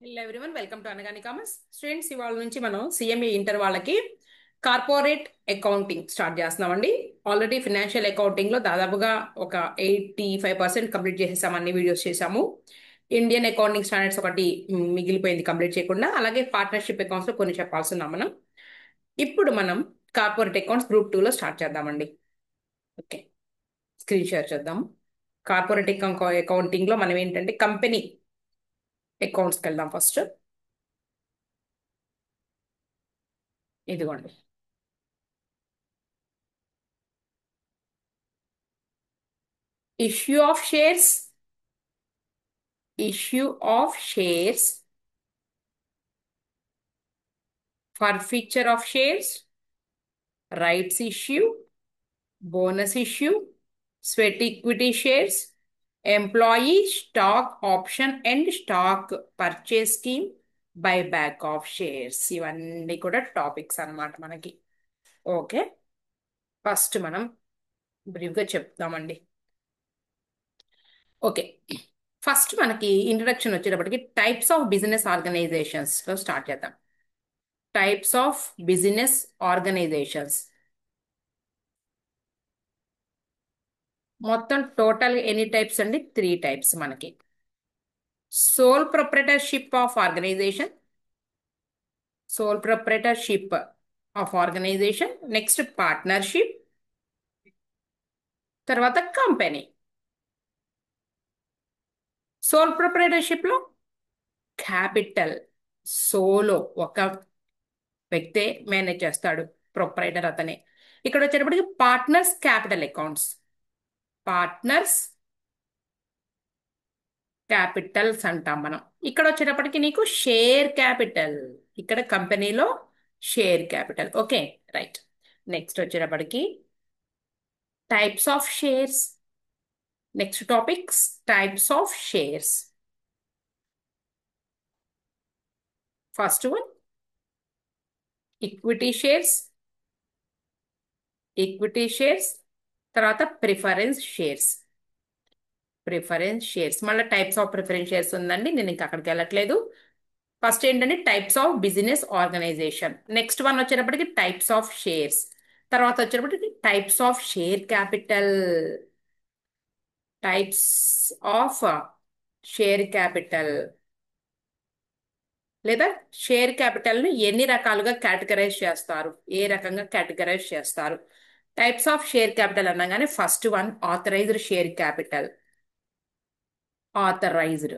Hello everyone, welcome to Anagani commerce. Students, ఇవాళ నుంచి మనం సిఎంఏ ఇంటర్ వాళ్ళకి కార్పొరేట్ అకౌంటింగ్ స్టార్ట్ చేస్తున్నామండి. ఆల్రెడీ ఫినాన్షియల్ అకౌంటింగ్ లో దాదాపుగా ఒక 85% కంప్లీట్ చేసేసాము. అన్ని వీడియోస్ చేసాము. ఇండియన్ అకౌంటింగ్ స్టాండర్డ్స్ ఒకటి మిగిలిపోయింది కంప్లీట్ చేయకుండా. అలాగే పార్ట్నర్షిప్ అకౌంట్స్ లో కొన్ని చెప్పాల్సి ఉన్నాం మనం. ఇప్పుడు మనం కార్పొరేట్ అకౌంట్స్ గ్రూప్ 2 లో స్టార్ట్ చేద్దామండి. ఓకే, స్క్రీన్ షేర్ చేద్దాం. కార్పొరేట్ అకౌంటింగ్ లో మనం ఏంటంటే కంపెనీ అకౌంట్స్కి వెళ్దాం ఫస్ట్. ఇదిగోండి, issue of shares, issue of shares, forfeiture of shares, rights issue, bonus issue, sweat equity shares, employee stock option and stock purchase scheme, buyback of shares. ఇవన్నీ కూడా topics అన్నమాట మనకి. Okay, first మనం బ్రీఫ్గా చెప్తామండి. Okay, first మనకి introduction వచ్చేటప్పటికి types of business organisations లో స్టార్ట్ చేద్దాం. Types of business organisations. మొత్తం టోటల్ ఎన్ని టైప్స్ అండి? 3 టైప్స్ మనకి. Sole proprietorship of organisation, sole proprietorship of organisation, next partnership, తర్వాత కంపెనీ. సోల్ ప్రొప్రైటర్షిప్ లో క్యాపిటల్, సోలో ఒక వ్యక్తే మేనేజ్ చేస్తాడు, ప్రొప్రైటర్ అతనే. ఇక్కడ వచ్చేటప్పటికి partners capital accounts, partners capitals అంటాం మనం. ఇక్కడ వచ్చేటప్పటికి నీకు షేర్ క్యాపిటల్, ఇక్కడ కంపెనీలో share capital. Okay, right. Next వచ్చేటప్పటికి types of shares. Next topics types of shares. First one equity shares, equity shares, తర్వాత ప్రిఫరెన్స్ షేర్స్. ప్రిఫరెన్స్ షేర్స్ మళ్ళీ టైప్స్ ఆఫ్ ప్రిఫరెన్స్ షేర్స్ ఉందండి, నేను ఇంకా అక్కడికి వెళ్ళట్లేదు. ఫస్ట్ ఏంటంటే types of business organisation. Next one వచ్చేటప్పటికి టైప్స్ ఆఫ్ షేర్స్. తర్వాత వచ్చేటప్పటికి types of share capital, types of share capital, లేదా షేర్ క్యాపిటల్ ని ఎన్ని రకాలుగా కేటగరైజ్ చేస్తారు, ఏ రకంగా కేటగరైజ్ చేస్తారు. టైప్స్ ఆఫ్ షేర్ క్యాపిటల్ అనగానే first one authorised share capital. Authorised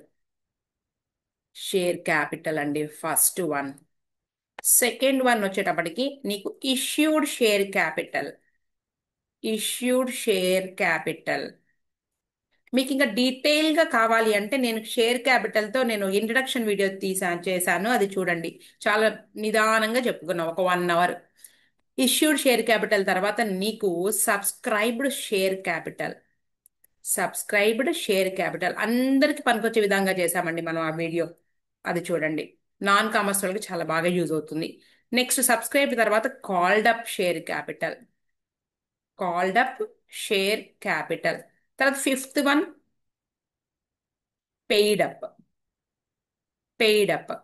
share capital అండి ఫస్ట్ వన్. సెకండ్ వన్ వచ్చేటప్పటికి నీకు issued share capital. Issued share capital మీకు ఇంకా డీటెయిల్ గా కావాలి అంటే నేను షేర్ క్యాపిటల్ తో నేను ఇంట్రడక్షన్ వీడియో చేశాను, అది చూడండి. చాలా నిదానంగా చెప్పుకున్నాం, ఒక 1 అవర్. ఇష్యూడ్ షేర్ క్యాపిటల్ తర్వాత నీకు subscribed share capital. Subscribed share capital అందరికి పనికొచ్చే విధంగా చేశామండి మనం ఆ వీడియో, అది చూడండి. నాన్ కామర్స్ వాళ్ళకి చాలా బాగా యూజ్ అవుతుంది. నెక్స్ట్ సబ్స్క్రైబ్ తర్వాత called up share capital. Called up share capital తర్వాత fifth one paid up. Paid up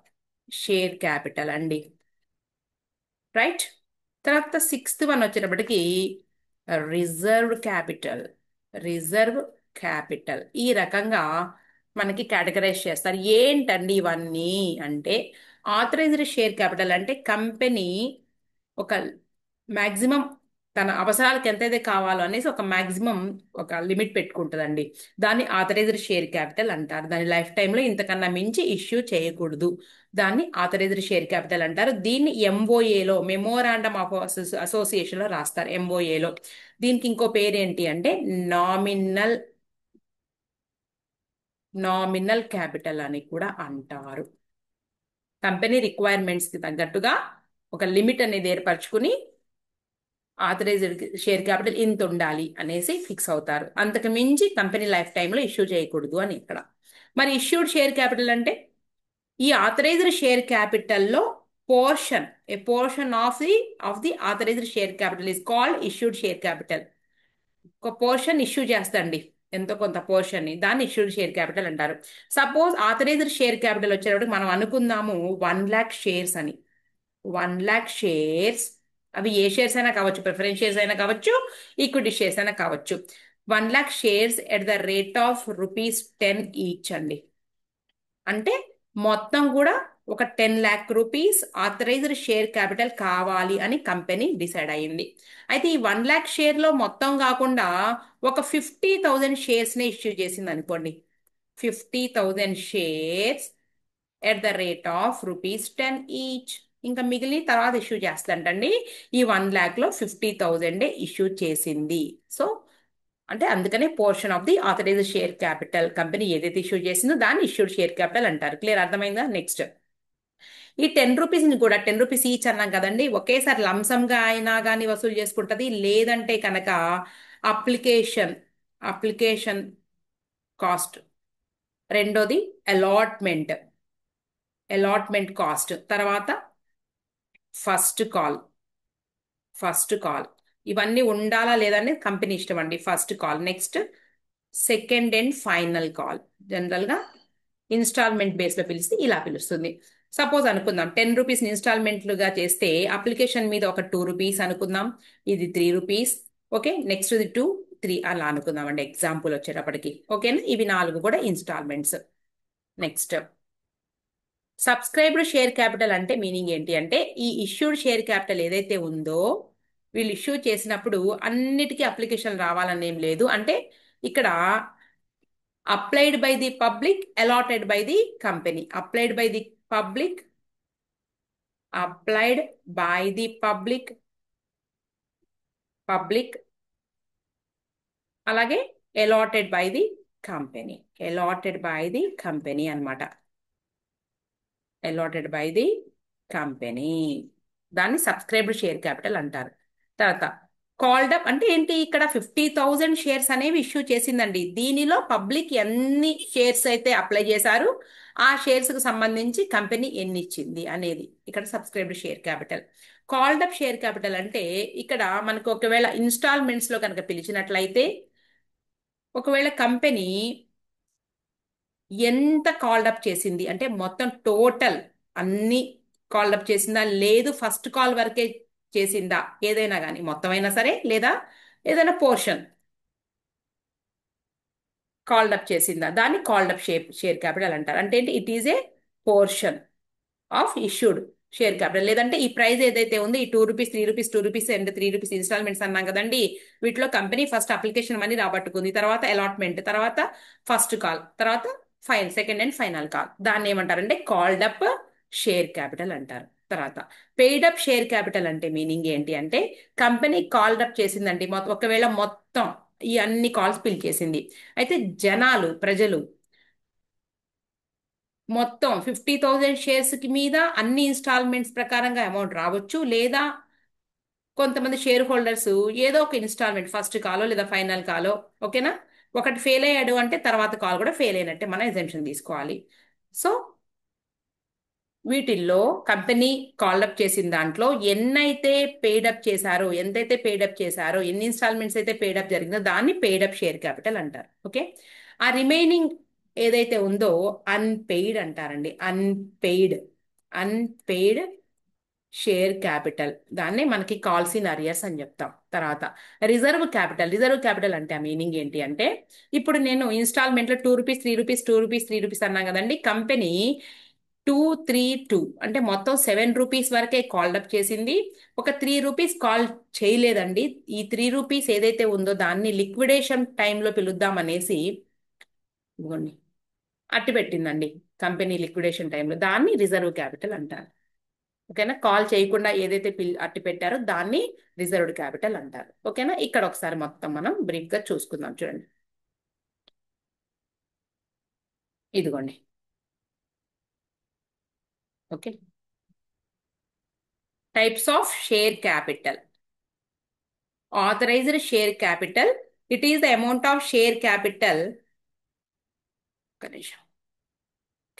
share capital అండి, రైట్. తర్వాత సిక్స్త్ వన్ వచ్చేటప్పటికి రిజర్వ్ క్యాపిటల్. రిజర్వ్ క్యాపిటల్ ఈ రకంగా మనకి కేటగరైజ్ చేస్తారు. ఏంటండి ఇవన్నీ అంటే, ఆథరైజ్డ్ షేర్ క్యాపిటల్ అంటే కంపెనీ ఒక మాక్సిమం తన అవసరాలకు ఎంతైతే కావాలో అనేసి ఒక మాక్సిమం ఒక లిమిట్ పెట్టుకుంటుందండి. దాన్ని ఆథరైజ్డ్ షేర్ క్యాపిటల్ అంటారు. దాని లైఫ్ టైంలో ఇంతకన్నా మించి ఇష్యూ చేయకూడదు. దాన్ని ఆథరైజ్డ్ షేర్ క్యాపిటల్ అంటారు. దీన్ని ఎంఓఏలో, మెమోరాండమ్ ఆఫ్ అసోసియేషన్లో రాస్తారు, ఎంఓఏలో. దీనికి ఇంకో పేరు ఏంటి అంటే నామినల్, నామినల్ క్యాపిటల్ అని కూడా అంటారు. కంపెనీ రిక్వైర్మెంట్స్కి తగ్గట్టుగా ఒక లిమిట్ అనేది ఏర్పరచుకుని ఆథరైజ్డ్ షేర్ క్యాపిటల్ ఇంత ఉండాలి అనేసి ఫిక్స్ అవుతారు. అంతకు మించి కంపెనీ లైఫ్ టైంలో ఇష్యూ చేయకూడదు అని ఇక్కడ. మరి ఇష్యూడ్ షేర్ క్యాపిటల్ అంటే ఈ ఆథరైజ్డ్ షేర్ క్యాపిటల్లో portion, a portion of the authorised share capital is called issued share capital. ఒక పోర్షన్ ఇష్యూ చేస్తండి, ఎంతో కొంత పోర్షన్ ని దాన్ని ఇష్యూడ్ షేర్ క్యాపిటల్ అంటారు. సపోజ్ ఆథరైజ్డ్ షేర్ క్యాపిటల్ వచ్చేటప్పుడు మనం అనుకుందాము 1 lakh షేర్స్ అని. 1 lakh షేర్స్, అవి ఏ షేర్స్ అయినా కావచ్చు, ప్రిఫరెన్స్ షేర్స్ అయినా కావచ్చు, ఈక్విటీ షేర్స్ అయినా కావచ్చు. 1 lakh shares at the rate of rupees 10 each అండి. అంటే మొత్తం కూడా ఒక 10 lakh rupees authorised share capital కావాలి అని కంపెనీ డిసైడ్ అయ్యింది. అయితే ఈ 1 lakh షేర్ లో మొత్తం కాకుండా ఒక 50,000 షేర్స్ ని ఇష్యూ చేసింది అనుకోండి. 50,000 shares at the rate of rupees 10 each. ఇంకా మిగిలిన తర్వాత ఇష్యూ చేస్తుంటండి. ఈ 1 lakh లో 50,000 ఇష్యూ చేసింది. సో అంటే అందుకనే portion of the authorised share capital company ఏదైతే ఇష్యూ చేసిందో దాన్ని ఇష్యూడ్ షేర్ క్యాపిటల్ అంటారు. క్లియర్, అర్థమైందా? నెక్స్ట్, ఈ 10 రూపీస్ని కూడా 10 రూపీస్ ఈచ్ అన్నాం కదండి, ఒకేసారి లంసంగా అయినా కానీ వసూలు చేసుకుంటది. లేదంటే కనుక అప్లికేషన్ అప్లికేషన్ కాస్ట్, రెండోది అలాట్మెంట్ అలాట్మెంట్ కాస్ట్, తర్వాత ఫస్ట్ కాల్ ఫస్ట్ కాల్ ఇవన్నీ ఉండాలా లేదని కంపెనీ ఇష్టం అండి. First call, next second and final call. జనరల్గా ఇన్స్టాల్మెంట్ బేస్లో పిలిస్తే ఇలా పిలుస్తుంది. సపోజ్ అనుకుందాం 10 రూపీస్ ఇన్స్టాల్మెంట్లుగా చేస్తే అప్లికేషన్ మీద ఒక 2 రూపీస్ అనుకుందాం, ఇది 3 రూపీస్. ఓకే, నెక్స్ట్ ఇది 2, 3 అలా అనుకుందాం అండి ఎగ్జాంపుల్ వచ్చేటప్పటికి. ఓకేనా, ఇవి 4 కూడా instalments. Next, subscribed share capital అంటే మీనింగ్ ఏంటి అంటే, ఈ ఇష్యూడ్ షేర్ క్యాపిటల్ ఏదైతే ఉందో వీళ్ళు ఇష్యూ చేసినప్పుడు అన్నిటికీ అప్లికేషన్ రావాలని ఏం లేదు. అంటే ఇక్కడ applied by the public, allotted by the company. Applied by the public, applied by the public, అలాగే allotted by the company. Allotted by the company అన్నమాట. అలాటెడ్ బై ది కంపెనీ, దాన్ని సబ్స్క్రైబ్డ్ షేర్ క్యాపిటల్ అంటారు. తర్వాత called up అంటే ఏంటి, ఇక్కడ 50,000 shares అనేవి issue చేసిందండి. దీనిలో పబ్లిక్ ఎన్ని షేర్స్ అయితే అప్లై చేశారు, ఆ షేర్స్ కు సంబంధించి కంపెనీ ఎన్ని ఇచ్చింది అనేది ఇక్కడ subscribed share capital. Called up share capital అంటే ఇక్కడ మనకు ఒకవేళ ఇన్స్టాల్మెంట్స్ లో కనుక పిలిచినట్లయితే, ఒకవేళ కంపెనీ ఎంత కాల్డప్ చేసింది అంటే మొత్తం టోటల్ అన్ని కాల్డప్ చేసిందా, లేదు ఫస్ట్ కాల్ వరకే చేసిందా, ఏదైనా కానీ మొత్తం అయినా సరే, లేదా ఏదైనా పోర్షన్ కాల్డప్ చేసిందా, దాన్ని కాల్డప్ షేర్ క్యాపిటల్ అంటారు. అంటే ఏంటి, it is a portion of issued share capital. లేదంటే ఈ ప్రైస్ ఏదైతే ఉందో, ఈ 2 rupees, 3 rupees, 2 rupees and 3 rupees instalments అన్నాం కదండి, వీటిలో కంపెనీ ఫస్ట్ అప్లికేషన్ మనీ రాబట్టుకుంది, తర్వాత అలాట్మెంట్, తర్వాత ఫస్ట్ కాల్, తర్వాత సెకండ్ అండ్ ఫైనల్ కాల్. దాన్ని ఏమంటారంటే కాల్డ్ అప్ షేర్ క్యాపిటల్ అంటారు. తర్వాత పెయిడ్ అప్ షేర్ క్యాపిటల్ అంటే మీనింగ్ ఏంటి అంటే, కంపెనీ కాల్డ్ అప్ చేసిందండి, ఒకవేళ మొత్తం ఈ అన్ని కాల్స్ పిలిచేసింది. అయితే ప్రజలు మొత్తం 50,000 షేర్స్ కి మీద అన్ని ఇన్స్టాల్మెంట్స్ ప్రకారంగా అమౌంట్ రావచ్చు, లేదా కొంతమంది షేర్ హోల్డర్స్ ఏదో ఒక ఇన్స్టాల్మెంట్ ఫస్ట్ కాలో లేదా ఫైనల్ కాలో, ఓకేనా, ఒకటి ఫెయిల్ అయ్యాడు అంటే తర్వాత కాల్ కూడా ఫెయిల్ అయినట్టే మనం ఎగ్జామ్షన్ తీసుకోవాలి. సో వీటిల్లో కంపెనీ కాల్డప్ చేసిన దాంట్లో ఎన్నైతే పెయిడప్ చేశారో, ఎంతైతే పెయిడప్ చేశారో, ఎన్ని ఇన్స్టాల్మెంట్స్ అయితే పెయిడప్ జరిగిందో దాన్ని పెయిడప్ షేర్ క్యాపిటల్ అంటారు. ఓకే, ఆ రిమైనింగ్ ఏదైతే ఉందో అన్పెయిడ్ అంటారండి. అన్పెయిడ్ షేర్ క్యాపిటల్, దాన్నే మనకి కాల్స్ ఇన్ అరియర్స్ అని చెప్తాం. తర్వాత రిజర్వ్ క్యాపిటల్ అంటే ఆ మీనింగ్ ఏంటి అంటే, ఇప్పుడు నేను ఇన్స్టాల్మెంట్లో 2 రూపీస్, 3 రూపీస్, 2 రూపీస్, 3 రూపీస్ అన్నాం కదండి, కంపెనీ 2, 3, 2 అంటే మొత్తం 7 రూపీస్ వరకే కాల్ అప్ చేసింది. ఒక 3 రూపీస్ కాల్ చేయలేదండి. ఈ 3 రూపీస్ ఏదైతే ఉందో దాన్ని లిక్విడేషన్ టైంలో పిలుద్దాం అనేసి ఇదిగోండి అట్టి పెట్టిందండి కంపెనీ. లిక్విడేషన్ టైంలో దాన్ని రిజర్వ్ క్యాపిటల్ అంటారు. ఓకేనా, కాల్ చేయకుండా ఏదైతే అట్టి పెట్టారో దాన్ని రిజర్వ్డ్ క్యాపిటల్ అంటారు. ఓకేనా, ఇక్కడ ఒకసారి మొత్తం మనం బ్రీఫ్ గా చూసుకుందాం. చూడండి, ఇదిగోండి. Okay, types of share capital. Authorised share capital, it is the amount of share capital. ఒక్క నిమిషం.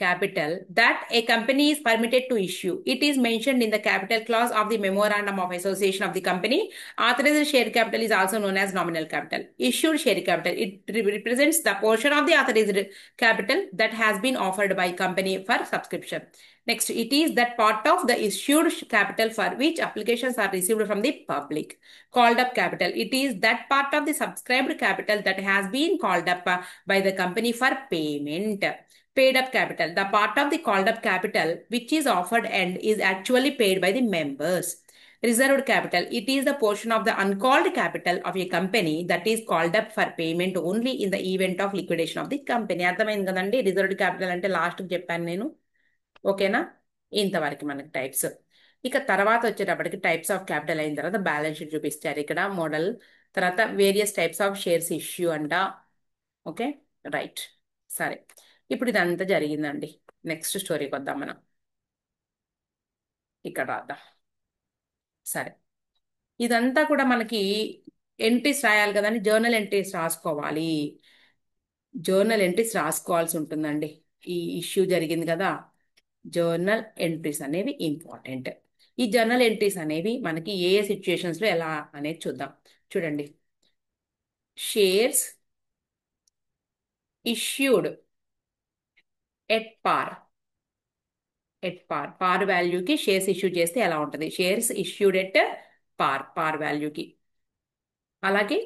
capital that a company is permitted to issue. It is mentioned in the capital clause of the memorandum of association of the company. Authorized share capital is also known as nominal capital. Issued share capital, it represents the portion of the authorized capital that has been offered by company for subscription. Next, it is that part of the issued capital for which applications are received from the public. Called up capital, it is that part of the subscribed capital that has been called up by the company for payment. Paid up capital, the part of the called up capital which is offered and is actually paid by the members. Reserved capital, it is the portion of the uncalled capital of a company that is called up for payment only in the event of liquidation of the company. అర్థమైంది కదండి, reserved capital అంటే లాస్ట్కి చెప్పాను నేను. ఓకేనా? ఇంతవరకు మనకి types. ఇక తర్వాత వచ్చేటప్పటికి టైప్స్ ఆఫ్ క్యాపిటల్ అయిన తర్వాత బ్యాలెన్స్ షీట్ చూపిస్తారు ఇక్కడ మోడల్. తర్వాత various types of shares issue అంట. Okay, right. సరే, ఇప్పుడు ఇదంతా జరిగిందండి. నెక్స్ట్ స్టోరీకి వద్దాం మనం. ఇక్కడ రాద్దాం. సరే, ఇదంతా కూడా మనకి ఎంట్రీస్ రాయాలి కదండి, జర్నల్ ఎంట్రీస్ రాసుకోవాలి. జర్నల్ ఎంట్రీస్ రాసుకోవాల్సి ఉంటుందండి. ఈ ఇష్యూ జరిగింది కదా, జర్నల్ ఎంట్రీస్ అనేవి ఇంపార్టెంట్. ఈ జర్నల్ ఎంట్రీస్ అనేవి మనకి ఏ ఏ సిచ్యుయేషన్స్లో ఎలా అనేది చూద్దాం. చూడండి, షేర్స్ ఇష్యూడ్ ఎట్ పార్. పార్ వాల్యూకి షేర్స్ ఇష్యూ చేస్తే ఎలా ఉంటుంది? షేర్స్ ఇష్యూడ్ ఎట్ పార్ వాల్యూకి. అలాగే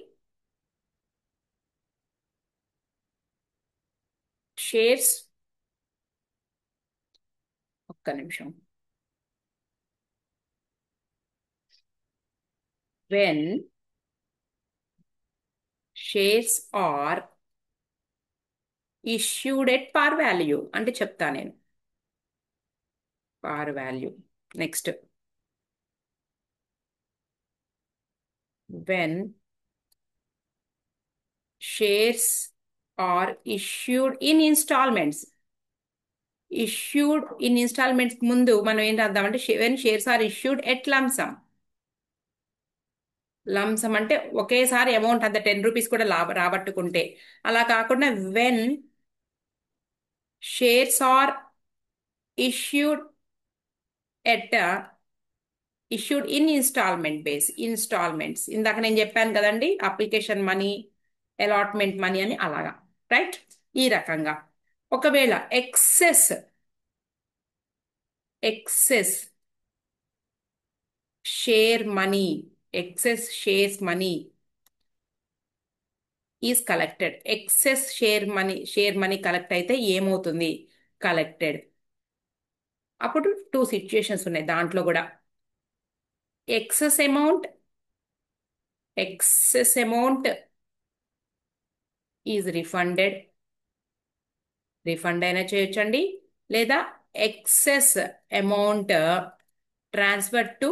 షేర్స్, ఒక్క నిమిషం, when shares are issued at par value అంటే చెప్తా నేను, par value. Next, when shares are issued in instalments. Issued in instalments ముందు మనం ఏం రాద్దామంటే when shares are issued at lump sum. Lump sum అంటే ఒకేసారి అమౌంట్ అంత 10 రూపీస్ కూడా రాబట్టుకుంటే. అలా కాకుండా when shares are issued at issued in instalment base. Instalments ఇందాక నేను చెప్పాను కదండి, అప్లికేషన్ మనీ, అలాట్మెంట్ మనీ అని, అలాగా. రైట్, ఈ రకంగా. ఒకవేళ excess share money, excess shares money is collected. Excess share money collect అయితే ఏమవుతుంది? కలెక్టెడ్. అప్పుడు 2 సిచ్యుయేషన్స్ ఉన్నాయి దాంట్లో కూడా. Excess amount is refunded. Refund అయినా చేయొచ్చండి, లేదా excess amount transfer to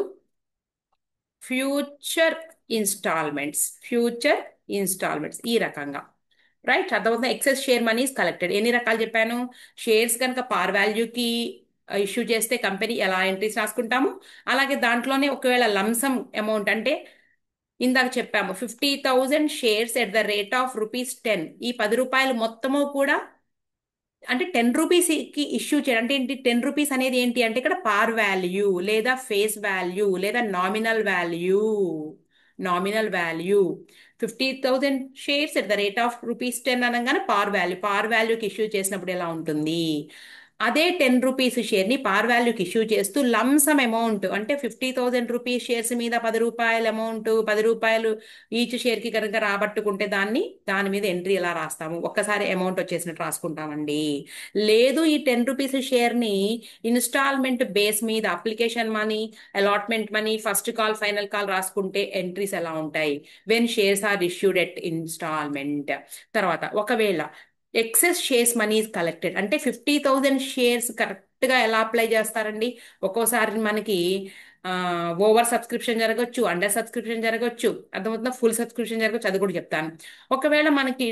future instalments. ఈ రకంగా. రైట్, అర్థమవుతుంది. Excess share money is collected. ఎన్ని రకాలు చెప్పాను? షేర్స్ కనుక పార్ వాల్యూకి ఇష్యూ చేస్తే కంపెనీ ఎలా ఎంట్రీస్ రాసుకుంటాము, అలాగే దాంట్లోనే ఒకవేళ లంసమ్ అమౌంట్ అంటే ఇందాక చెప్పాము 50,000 shares at the rate of rupees 10. ఈ 10 రూపాయలు మొత్తము కూడా అంటే 10 రూపీస్కి ఇష్యూ చేయడం అంటే ఏంటి? 10 రూపీస్ అనేది ఏంటి అంటే ఇక్కడ పార్ వాల్యూ లేదా ఫేస్ వాల్యూ లేదా nominal value. 50,000 shares at the rate of rupees 10 అనగానే పార్ వాల్యూకి ఇష్యూ చేసినప్పుడు ఎలా ఉంటుంది? అదే 10 రూపీస్ షేర్ని పార్ వాల్యూకి ఇష్యూ చేస్తూ లంసమ్ అమౌంట్ అంటే 50,000 రూపీస్ షేర్స్ మీద 10 రూపాయల అమౌంట్, 10 రూపాయలు ఈచ్ షేర్కి కనుక రాబట్టుకుంటే దాని మీద ఎంట్రీ ఎలా రాస్తాము? ఒక్కసారి అమౌంట్ వచ్చేసినట్టు రాసుకుంటామండి. లేదు, ఈ 10 రూపీస్ షేర్ని ఇన్స్టాల్మెంట్ బేస్ మీద application money, allotment money, first call, final call రాసుకుంటే ఎంట్రీస్ ఎలా ఉంటాయి? When shares are issued at instalment. తర్వాత ఒకవేళ excess shares money is collected అంటే 50,000 షేర్స్ కరెక్ట్గా ఎలా అప్లై చేస్తారండి? ఒక్కోసారి మనకి ఓవర్ సబ్స్క్రిప్షన్ జరగచ్చు, అండర్ సబ్స్క్రిప్షన్ జరగచ్చు, అర్థమవుతుందా? ఫుల్ సబ్స్క్రిప్షన్ జరగచ్చు, అది కూడా చెప్తాను. ఒకవేళ మనకి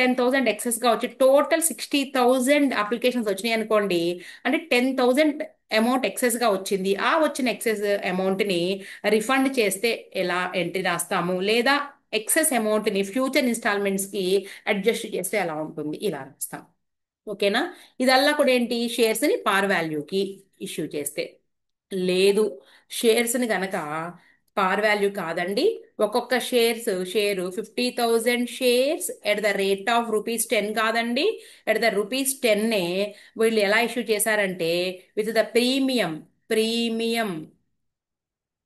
10,000 ఎక్సెస్గా వచ్చి టోటల్ 60,000 అప్లికేషన్స్ వచ్చినాయి అనుకోండి, అంటే 10,000 అమౌంట్ ఎక్సెస్గా వచ్చింది. ఆ వచ్చిన ఎక్సెస్ అమౌంట్ని రిఫండ్ చేస్తే ఎలా ఎంట్రీ రాస్తాము? లేదా ఎక్సెస్ అమౌంట్ని ఫ్యూచర్ ఇన్స్టాల్మెంట్స్కి అడ్జస్ట్ చేస్తే ఎలా ఉంటుంది? ఇలా రాస్తాం. ఓకేనా? ఇదల్లా కూడా ఏంటి, షేర్స్ని పార్ వాల్యూకి ఇష్యూ చేస్తే. లేదు, షేర్స్ని గనక పార్ వాల్యూ కాదండి, ఒక్కొక్క share 50,000 shares at the rate of rupees 10 కాదండి, ఎట్ ద రూపీస్ 10 వీళ్ళు ఎలా ఇష్యూ చేశారంటే విత్ ద ప్రీమియం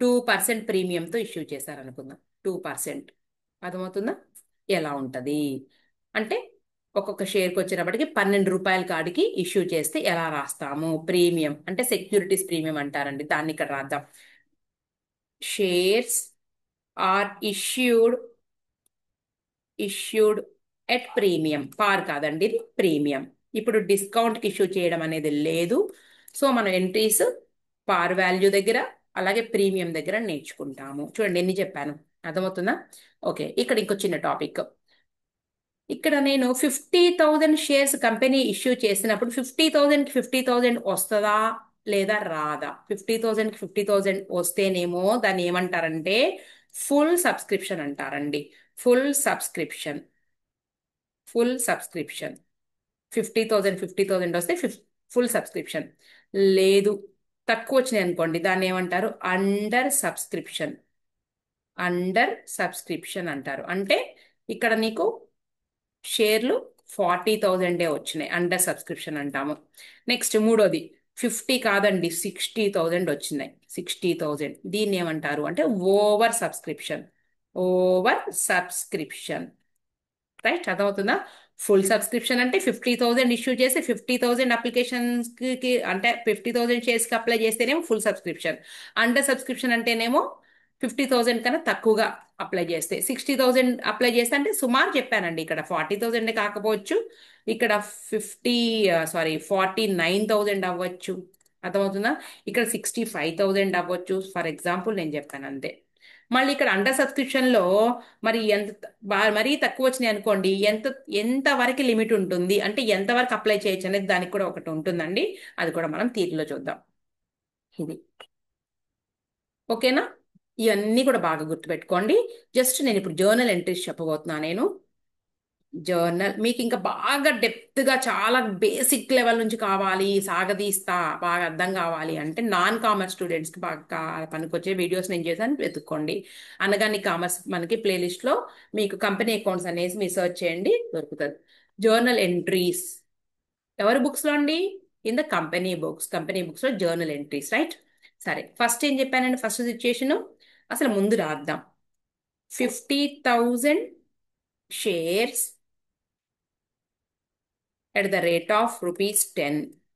2% ప్రీమియంతో ఇష్యూ చేశారనుకుందాం. 2%. అర్థమవుతుందా ఎలా ఉంటుంది అంటే? ఒక్కొక్క షేర్కి వచ్చేటప్పటికి రూ. 12 కాడికి ఇష్యూ చేస్తే ఎలా రాస్తాము? ప్రీమియం అంటే సెక్యూరిటీస్ ప్రీమియం అంటారండి, దాన్ని ఇక్కడ రాద్దాం. Shares are issued at premium. Par కాదండి, ఇది ప్రీమియం. ఇప్పుడు డిస్కౌంట్కి ఇష్యూ చేయడం అనేది లేదు. సో మనం ఎంట్రీస్ పార్ వాల్యూ దగ్గర అలాగే ప్రీమియం దగ్గర నేర్చుకుంటాము. చూడండి ఎన్ని చెప్పాను, అర్థమవుతుందా? ఓకే, ఇక్కడ ఇంకో చిన్న టాపిక్. ఇక్కడ నేను 50,000 షేర్స్ కంపెనీ ఇష్యూ చేసినప్పుడు 50,000కి 50,000 వస్తుందా లేదా రాదా? 50,000కి 50,000 వస్తేనేమో దాన్ని ఏమంటారంటే ఫుల్ సబ్స్క్రిప్షన్ అంటారండి. Full subscription. Full subscription. 50,000 వస్తే ఫుల్ సబ్స్క్రిప్షన్. లేదు, తక్కువ వచ్చినాయి అనుకోండి, దాన్ని ఏమంటారు? అండర్ సబ్స్క్రిప్షన్ అంటారు. అంటే ఇక్కడ నీకు షేర్లు 40,000 వచ్చినాయి, అండర్ సబ్స్క్రిప్షన్ అంటాము. నెక్స్ట్ మూడోది 50 కాదండి, 60,000 వచ్చినాయి. 60,000 దీన్ని ఏమంటారు అంటే ఓవర్ సబ్స్క్రిప్షన్. రైట్, అర్థమవుతుందా? ఫుల్ సబ్స్క్రిప్షన్ అంటే 50,000 ఇష్యూ చేసి 50,000 అప్లికేషన్స్కి అంటే 50,000 షేర్స్కి అప్లై చేస్తేనేమో ఫుల్ సబ్స్క్రిప్షన్. అండర్ సబ్స్క్రిప్షన్ అంటేనేమో 50,000 కన్నా తక్కువగా అప్లై చేస్తే. 60,000 అప్లై చేస్తే అంటే సుమారు చెప్పానండి, ఇక్కడ 40,000 కాకపోవచ్చు, ఇక్కడ 49,000 అవ్వచ్చు. అర్థమవుతుందా? ఇక్కడ 65,000 అవ్వచ్చు, ఫర్ ఎగ్జాంపుల్ నేను చెప్పాను అంతే. మళ్ళీ ఇక్కడ అండర్ సబ్స్క్రిప్షన్లో మరి మరీ తక్కువ వచ్చినాయి అనుకోండి, ఎంత ఎంత వరకు లిమిట్ ఉంటుంది అంటే ఎంత వరకు అప్లై చేయొచ్చు అనేది దానికి కూడా ఒకటి ఉంటుందండి. అది కూడా మనం తీరిలో చూద్దాం. ఇది ఓకేనా? ఇవన్నీ కూడా బాగా గుర్తుపెట్టుకోండి. జస్ట్ నేను ఇప్పుడు జర్నల్ ఎంట్రీస్ చెప్పబోతున్నా. నేను జర్నల్ మీకు ఇంకా బాగా డెప్త్గా చాలా బేసిక్ లెవెల్ నుంచి కావాలి, సాగదీస్తా బాగా అర్థం కావాలి అంటే నాన్ కామర్స్ స్టూడెంట్స్కి బాగా పనికొచ్చే వీడియోస్ నేను చేశాను, వెతుక్కోండి. అనగాని కామర్స్ మనకి ప్లేలిస్ట్లో మీకు కంపెనీ అకౌంట్స్ అనేసి మీరు సెర్చ్ చేయండి, దొరుకుతుంది. జర్నల్ ఎంట్రీస్ ఎవరి బుక్స్లో అండి? ఇన్ ద కంపెనీ బుక్స్లో జర్నల్ ఎంట్రీస్, రైట్? సరే, ఫస్ట్ ఏం చెప్పానండి, ఫస్ట్ సిచ్యుయేషన్ అసలు ముందు రాద్దాం. 50,000 shares at the rate of rupees 10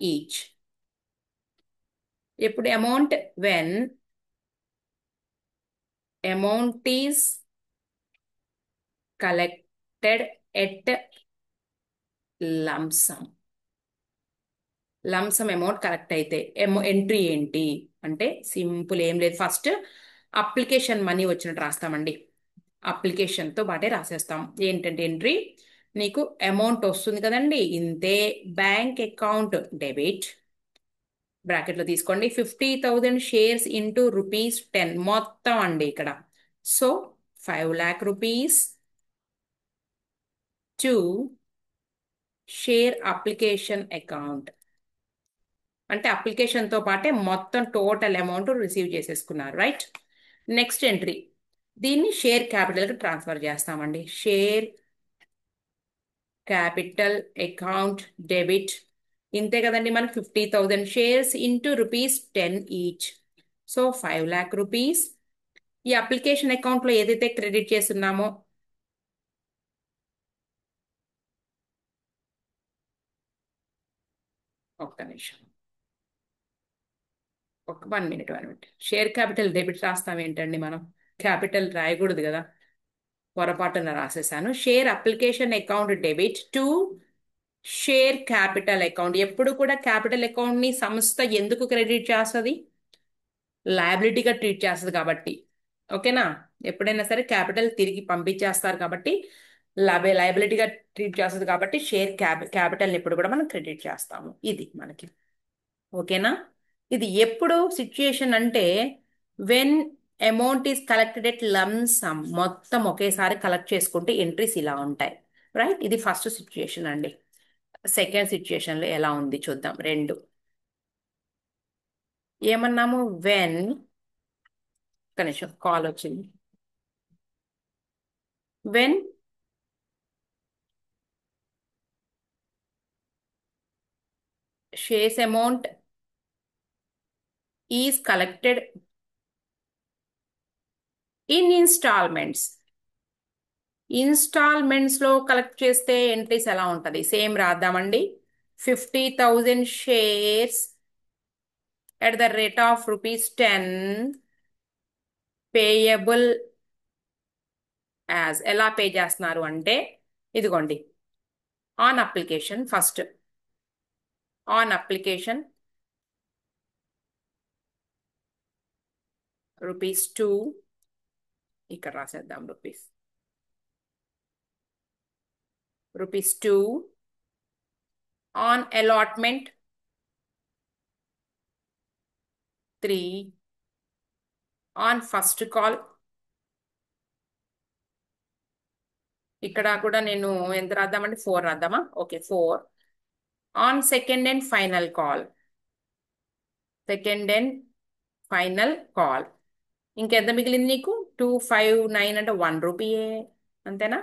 each. ఇప్పుడు when amount is collected at lump sum. Lump sum amount collect అయితే ఎంట్రీ ఏంటి అంటే సింపుల్, ఏం లేదు, ఫస్ట్ అప్లికేషన్ మనీ వచ్చినట్టు రాస్తామండి. అప్లికేషన్తో పాటే రాసేస్తాం. ఏంటంటే ఎంట్రీ, నీకు అమౌంట్ వస్తుంది కదండి, ఇంతే, బ్యాంక్ అకౌంట్ డెబిట్, బ్రాకెట్లో తీసుకోండి, 50,000 షేర్స్ ఇంటూ రూపీస్ 10 మొత్తం అండి ఇక్కడ. So 5,00,000 rupees to share application account. అంటే అప్లికేషన్తో పాటే మొత్తం టోటల్ అమౌంట్ రిసీవ్ చేసేసుకున్నారు, రైట్? నెక్స్ట్ ఎంట్రీ, దీన్ని షేర్ క్యాపిటల్కి ట్రాన్స్ఫర్ చేస్తామండి. షేర్ క్యాపిటల్ అకౌంట్ డెబిట్, ఇంతే కదండి, మనకి 50,000 shares into rupees 10 each. So 5,00,000 rupees ఈ అప్లికేషన్ అకౌంట్లో ఏదైతే క్రెడిట్ చేస్తున్నామో ఒక్క నిమిషం, ఒక 1 మినిట్. షేర్ క్యాపిటల్ డెబిట్ రాస్తాం ఏంటండి, మనం క్యాపిటల్ రాయకూడదు కదా, పొరపాటున రాసేసాను. Share application account debit to share capital account. ఎప్పుడు కూడా క్యాపిటల్ అకౌంట్ని సంస్థ ఎందుకు క్రెడిట్ చేస్తుంది? లయబిలిటీగా ట్రీట్ చేస్తుంది కాబట్టి. ఓకేనా? ఎప్పుడైనా సరే క్యాపిటల్ తిరిగి పంపించేస్తారు కాబట్టి లయబిలిటీగా ట్రీట్ చేస్తుంది కాబట్టి షేర్ క్యాపిటల్ని ఎప్పుడు కూడా మనం క్రెడిట్ చేస్తాము. ఇది మనకి ఓకేనా? ఇది ఎప్పుడు సిచ్యుయేషన్ అంటే when amount is collected at lump sum, మొత్తం ఒకేసారి కలెక్ట్ చేసుకుంటే ఎంట్రీస్ ఇలా ఉంటాయి, రైట్? ఇది ఫస్ట్ సిచ్యుయేషన్ అండి. సెకండ్ సిచ్యుయేషన్లో ఎలా ఉంది చూద్దాం. రెండు ఏమన్నాము? వెన్, కనీసం కాల్ వచ్చింది. When shares amount is collected in installments. Installments లో కలెక్ట్ చేస్తే ఎంట్రీస్ ఎలా ఉంటది? సేమ్ రాద్దామండి. 50,000 shares at the rate of rupees 10 payable as. ఎలా పే చేస్తున్నారు అంటే, ఇదిగోండి, on application. First on application rupees 2, ఇక్కడ రాసేద్దాం rupees 2 on allotment 3 on first call. ఇక్కడ కూడా నేను ఎంత రాద్దామంటే 4 రాద్దామా? Okay, 4 on second and final call. Second and final call. ఇంకెంత మిగిలింది నీకు? 259 అంటే 1 రూపీయే, అంతేనా?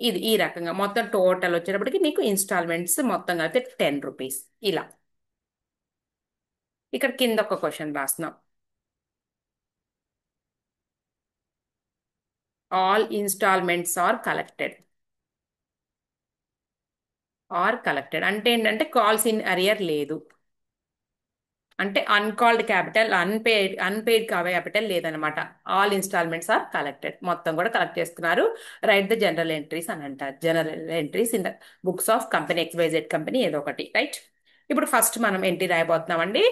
ఇది ఈ రకంగా మొత్తం టోటల్ వచ్చేటప్పటికి నీకు ఇన్స్టాల్మెంట్స్ మొత్తం కలిపితే 10 రూపీస్. ఇలా ఇక్కడ కింద ఒక క్వశ్చన్ రాస్తున్నాం. ఆల్ ఇన్స్టాల్మెంట్స్ ఆర్ కలెక్టెడ్ అంటే ఏంటంటే కాల్స్ ఇన్ అరియర్ లేదు, అంటే అన్కాల్డ్ క్యాపిటల్, అన్పెయిడ్ క్యాపిటల్ లేదనమాట. ఆల్ ఇన్స్టాల్మెంట్స్ ఆర్ కలెక్టెడ్, మొత్తం కూడా కలెక్ట్ చేస్తున్నారు. రైట్ ద జనరల్ ఎంట్రీస్ అని అంటారు. General entries in the books of company XYZ company, ఏదో ఒకటి. రైట్. ఇప్పుడు ఫస్ట్ మనం ఎంట్రీ రాయబోతున్నామండి.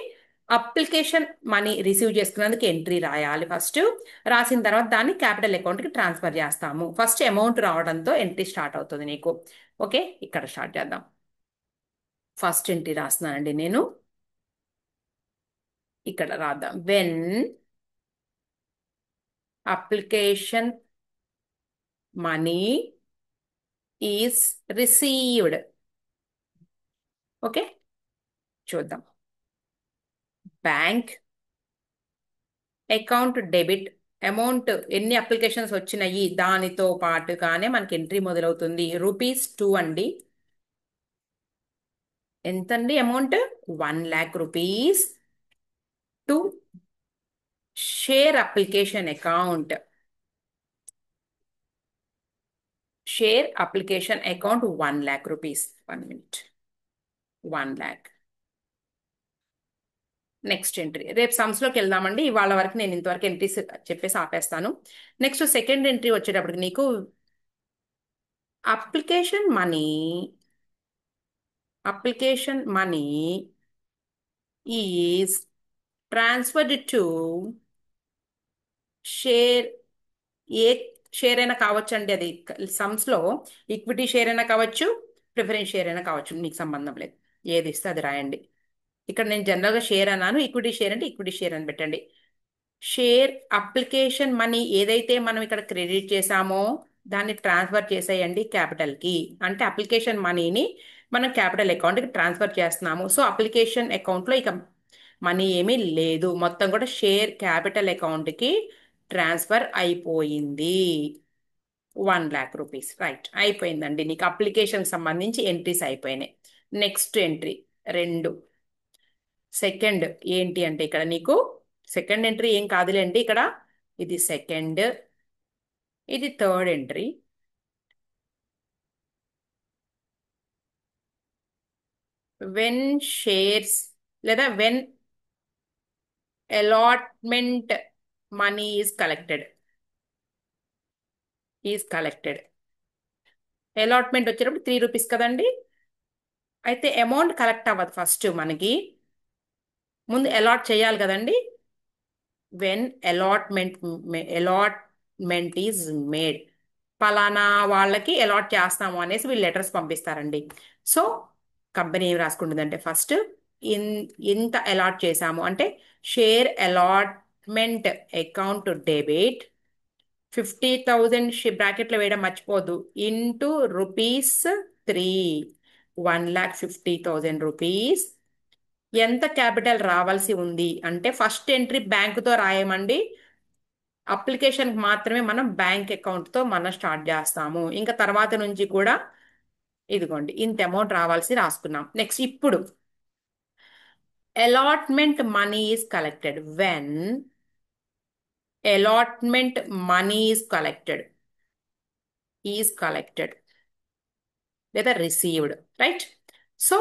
అప్లికేషన్ మనీ రిసీవ్ చేసుకున్నందుకు ఎంట్రీ రాయాలి ఫస్ట్. రాసిన తర్వాత దాన్ని క్యాపిటల్ అకౌంట్కి ట్రాన్స్ఫర్ చేస్తాము. ఫస్ట్ అమౌంట్ రావడంతో ఎంట్రీ స్టార్ట్ అవుతుంది నీకు. ఓకే, ఇక్కడ స్టార్ట్ చేద్దాం. ఫస్ట్ ఎంట్రీ రాస్తున్నానండి నేను. ఇక్కడ రాద్దాం. When application money is received. Okay, చూద్దాం. Bank account debit. అమౌంట్ ఎన్ని అప్లికేషన్స్ వచ్చినాయి దానితో పాటుగానే మనకి ఎంట్రీ మొదలవుతుంది. రూపీస్ 2 అండి. ఎంతండి amount? 1,00,000 rupees to share application account. Share application account 1,00,000 rupees. 1 minute. 1,00,000. Next entry రేపు సమ్స్లోకి వెళ్దామండి. ఇవాళ వరకు నేను ఇంతవరకు ఎంట్రీస్ చెప్పేసి ఆపేస్తాను. నెక్స్ట్ సెకండ్ ఎంట్రీ వచ్చేటప్పటికి నీకు application money is transferred to share. A share అయినా కావచ్చు అండి, అది సమ్స్ లో ఈక్విటీ షేర్ అయినా కావచ్చు, ప్రిఫరెన్స్ షేర్ అయినా కావచ్చు, మీకు సంబంధం లేదు. ఏది ఇస్తే అది రాయండి. ఇక్కడ నేను జనరల్గా షేర్ అన్నాను, ఈక్విటీ షేర్ అంటే ఈక్విటీ షేర్ అని పెట్టండి. షేర్ అప్లికేషన్ మనీ ఏదైతే మనం ఇక్కడ క్రెడిట్ చేసామో దాన్ని ట్రాన్స్ఫర్ చేసేయండి క్యాపిటల్కి. అంటే అప్లికేషన్ మనీని మనం క్యాపిటల్ అకౌంట్కి ట్రాన్స్ఫర్ చేస్తున్నాము. సో అప్లికేషన్ అకౌంట్లో ఇక మనీ ఏమీ లేదు, మొత్తం కూడా షేర్ క్యాపిటల్ అకౌంట్కి ట్రాన్స్ఫర్ అయిపోయింది. 1,00,000 రూపీస్. రైట్, అయిపోయిందండి. నీకు అప్లికేషన్ సంబంధించి ఎంట్రీస్ అయిపోయినాయి. Next entry 2. సెకండ్ ఏంటి అంటే ఇక్కడ నీకు సెకండ్ ఎంట్రీ ఏం కాదులేండి. ఇక్కడ ఇది సెకండ్, ఇది థర్డ్ ఎంట్రీ. వెన్ షేర్స్ లేదా when allotment money is collected. Allotment వచ్చేటప్పుడు 3 రూపీస్ కదండి. అయితే అమౌంట్ కలెక్ట్ అవ్వదు, ఫస్ట్ మనకి ముందు అలాట్ చేయాలి కదండి. వెన్ అలాట్మెంట్ ఈజ్ మేడ్, పలానా వాళ్ళకి అలాట్ చేస్తాము అనేసి వీళ్ళు లెటర్స్ పంపిస్తారండి. సో కంపెనీ ఏం రాసుకుంటుందంటే ఫస్ట్ ఇన్ ఇంత అలాట్ చేశాము అంటే షేర్ అలాట్మెంట్ అకౌంట్ డెబిట్ 50,000 బ్రాకెట్లో వేయడం మర్చిపోదు, ఇంటూ రూపీస్ 3. 1,50,000 రూపీస్. ఎంత క్యాపిటల్ రావాల్సి ఉంది అంటే ఫస్ట్ ఎంట్రీ బ్యాంకుతో రాయమండి. అప్లికేషన్కి మాత్రమే మనం బ్యాంక్ అకౌంట్తో మనం స్టార్ట్ చేస్తాము. ఇంకా తర్వాత నుంచి కూడా ఇదిగోండి ఇంత అమౌంట్ రావాల్సి రాసుకున్నాం. నెక్స్ట్ ఇప్పుడు allotment money is collected. When allotment money is collected లేదా received, right? So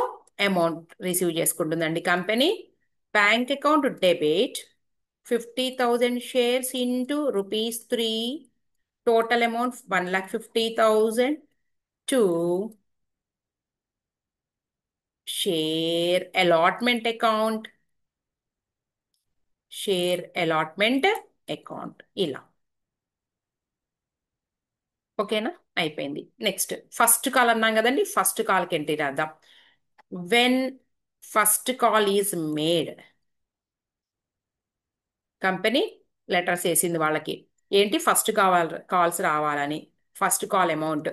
amount receive చేసుకుంటుందండి company. Bank account debit 50,000 shares into rupees 3, total amount 1,50,000 to share allotment account, ఇలా. ఓకేనా? అయిపోయింది. నెక్స్ట్ ఫస్ట్ కాల్ అన్నాం కదండి, first కాల్కి entry రాద్దాం. When first call is made, company letters వేసింది వాళ్ళకి ఏంటి ఫస్ట్ కాల్స్ రావాలని. First call amount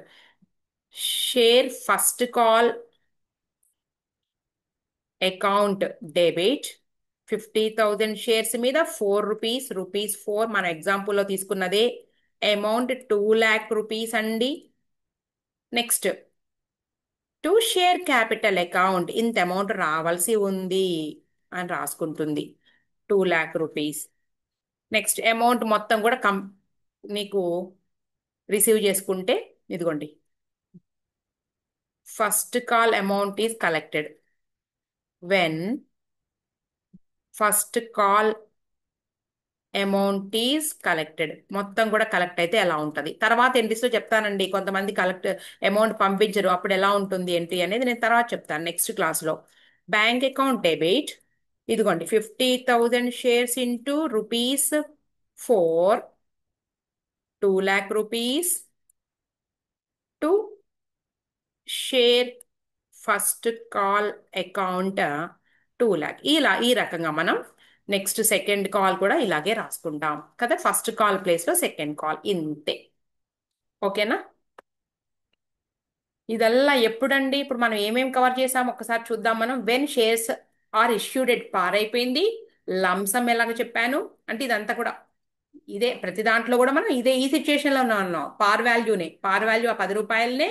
share first call account debit 50,000 shares మీద రూపీస్ 4 మన ఎగ్జాంపుల్లో తీసుకున్నదే అమౌంట్ 2,00,000 రూపీస్ అండి. Next to share capital account ఇంత అమౌంట్ రావాల్సి ఉంది అని రాసుకుంటుంది, 2,00,000 రూపీస్. నెక్స్ట్ అమౌంట్ మొత్తం కూడా నీకు రిసీవ్ చేసుకుంటే ఇదిగోండి first call amount is collected. When first call amount is collected, మొత్తం కూడా కలెక్ట్ అయితే ఎలా ఉంటుంది తర్వాత ఎంట్రీస్లో చెప్తానండి. కొంతమంది అమౌంట్ పంపించరు, అప్పుడు ఎలా ఉంటుంది ఎంట్రీ అనేది నేను తర్వాత చెప్తాను నెక్స్ట్ క్లాస్లో. బ్యాంక్ అకౌంట్ డెబిట్ ఇదిగోండి 50,000 shares into rupees 4, 2,00,000 rupees to share first call account 2,00,000. ఈ రకంగా మనం నెక్స్ట్ సెకండ్ కాల్ కూడా ఇలాగే రాసుకుంటాం కదా, ఫస్ట్ కాల్ ప్లేస్లో సెకండ్ కాల్ ఇంతే. ఓకేనా? ఇదల్లా ఎప్పుడండి? ఇప్పుడు మనం ఏమేం కవర్ చేసాం ఒకసారి చూద్దాం. మనం when shares are issued at par అయిపోయింది. లంసమ్ ఎలాగ చెప్పాను అంటే ఇదంతా కూడా ఇదే, ప్రతి దాంట్లో కూడా మనం ఇదే ఈ సిచ్యుయేషన్లో ఉన్నాం. పార్ వాల్యూ ఆ 10 రూపాయలనే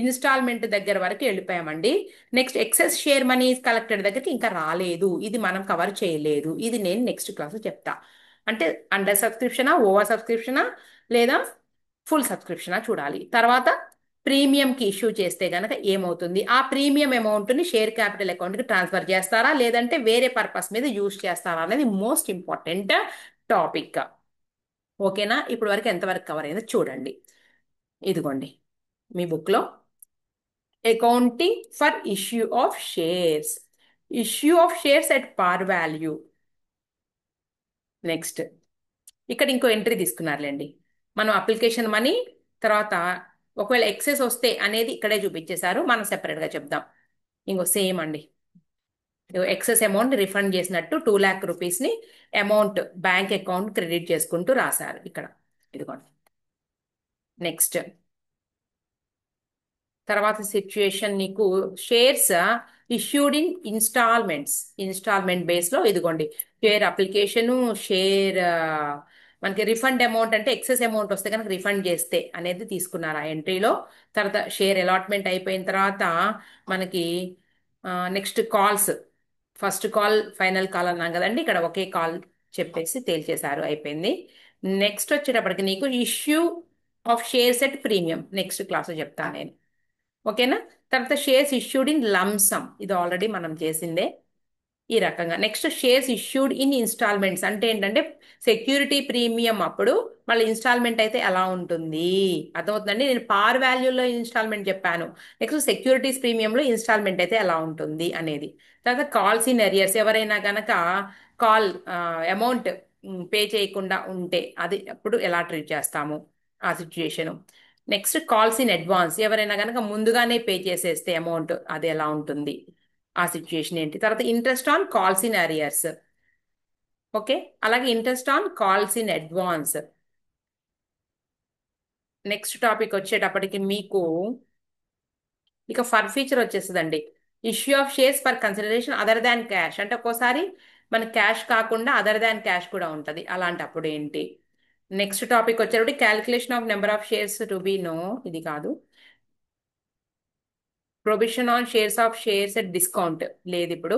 ఇన్స్టాల్మెంట్ దగ్గర వరకు వెళ్ళిపోయామండి. Next excess share money collected దగ్గరికి ఇంకా రాలేదు, ఇది మనం కవర్ చేయలేదు. ఇది నేను నెక్స్ట్ క్లాస్ చెప్తా. అంటే అండర్ సబ్స్క్రిప్షనా, ఓవర్ సబ్స్క్రిప్షనా లేదా ఫుల్ సబ్స్క్రిప్షనా చూడాలి. తర్వాత ప్రీమియంకి ఇష్యూ చేస్తే గనక ఏమవుతుంది, ఆ ప్రీమియం అమౌంట్ని షేర్ క్యాపిటల్ అకౌంట్కి ట్రాన్స్ఫర్ చేస్తారా లేదంటే వేరే పర్పస్ మీద యూజ్ చేస్తారా అనేది మోస్ట్ ఇంపార్టెంట్ టాపిక్. ఓకేనా? ఇప్పుడు వరకు ఎంతవరకు కవర్ అయిందో చూడండి. ఇదిగోండి మీ బుక్లో accounting for issue of shares at par value. Next ఇక్కడ ఇంకో ఎంట్రీ తీసుకున్నారులేండి. మనం అప్లికేషన్ మనీ తర్వాత ఒకవేళ ఎక్సెస్ వస్తే అనేది ఇక్కడే చూపించేశారు, మనం సెపరేట్గా చెప్దాం. ఇంకో సేమ్ అండి, ఎక్సెస్ అమౌంట్ రిఫండ్ చేసినట్టు 2,00,000 రూపీస్ని అమౌంట్ బ్యాంక్ అకౌంట్ క్రెడిట్ చేసుకుంటూ రాశారు ఇక్కడ. ఇదిగోండి నెక్స్ట్ తర్వాత సిచ్యుయేషన్ నీకు షేర్స్ ఇష్యూడ్ ఇన్ ఇన్స్టాల్మెంట్ బేస్లో ఇదిగోండి షేర్ అప్లికేషను షేర్ మనకి రిఫండ్ అమౌంట్ అంటే ఎక్సెస్ అమౌంట్ వస్తే కనుక రిఫండ్ చేస్తే అనేది తీసుకున్నారు ఆ ఎంట్రీలో. తర్వాత షేర్ అలాట్మెంట్ అయిపోయిన తర్వాత మనకి next calls, first call final call అన్నాం కదండి, ఇక్కడ ఒకే కాల్ చెప్పేసి తేల్చేశారు, అయిపోయింది. నెక్స్ట్ వచ్చేటప్పటికి నీకు issue of shares at premium next క్లాస్లో చెప్తాను నేను. ఓకేనా? తర్వాత షేర్స్ ఇష్యూడ్ ఇన్ లంసమ్ ఇది ఆల్రెడీ మనం చేసిందే. ఈ రకంగా next shares issued in instalments అంటే ఏంటంటే సెక్యూరిటీ ప్రీమియం అప్పుడు మళ్ళీ ఇన్స్టాల్మెంట్ అయితే ఎలా ఉంటుంది అర్థమవుతుందండి. నేను పార్ వాల్యూలో ఇన్స్టాల్మెంట్ చెప్పాను, నెక్స్ట్ సెక్యూరిటీస్ ప్రీమియంలో ఇన్స్టాల్మెంట్ అయితే ఎలా ఉంటుంది అనేది. తర్వాత కాల్స్ ఇన్ ఎరియర్స్, ఎవరైనా గనక కాల్ అమౌంట్ పే చేయకుండా ఉంటే అది అప్పుడు ఎలా ట్రీట్ చేస్తాము ఆ situation. Next calls in advance, ఎవరైనా కనుక ముందుగానే పే చేసేస్తే అమౌంట్ అది ఎలా ఉంటుంది ఆ సిచ్యుయేషన్ ఏంటి. తర్వాత interest on calls in arrears, okay, అలాగే interest on calls in advance. Next topic వచ్చేటప్పటికి మీకు ఇక ఫర్ ఫీచర్ వచ్చేస్తుందండి. Issue of shares for consideration other than cash, అంటే ఒక్కోసారి మన క్యాష్ కాకుండా అదర్ దాన్ క్యాష్ కూడా ఉంటుంది, అలాంటప్పుడు ఏంటి. నెక్స్ట్ టాపిక్ వచ్చేటప్పుడు calculation of number of shares to be no, ఇది కాదు. Provision on shares of shares at discount లేదు ఇప్పుడు.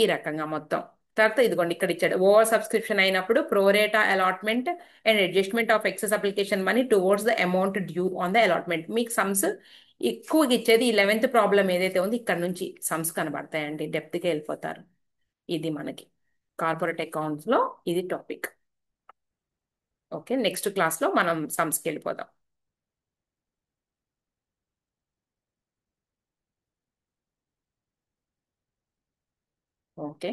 ఈ రకంగా మొత్తం. తర్వాత ఇదిగోండి ఇక్కడ ఇచ్చాడు, ఓవర్ సబ్స్క్రిప్షన్ అయినప్పుడు ప్రోరేటా allotment and adjustment of excess application money towards the amount due on the allotment. మీకు సమ్స్ ఎక్కువగా ఇచ్చేది ఈ 11th ప్రాబ్లం ఏదైతే ఉందో ఇక్కడ నుంచి సమ్స్ కనబడతాయండి, డెప్త్కి వెళ్ళిపోతారు. ఇది మనకి కార్పొరేట్ అకౌంట్స్ లో ఇది టాపిక్. ఓకే, నెక్స్ట్ క్లాస్లో మనం సమ్స్కి వెళ్ళిపోదాం. ఓకే.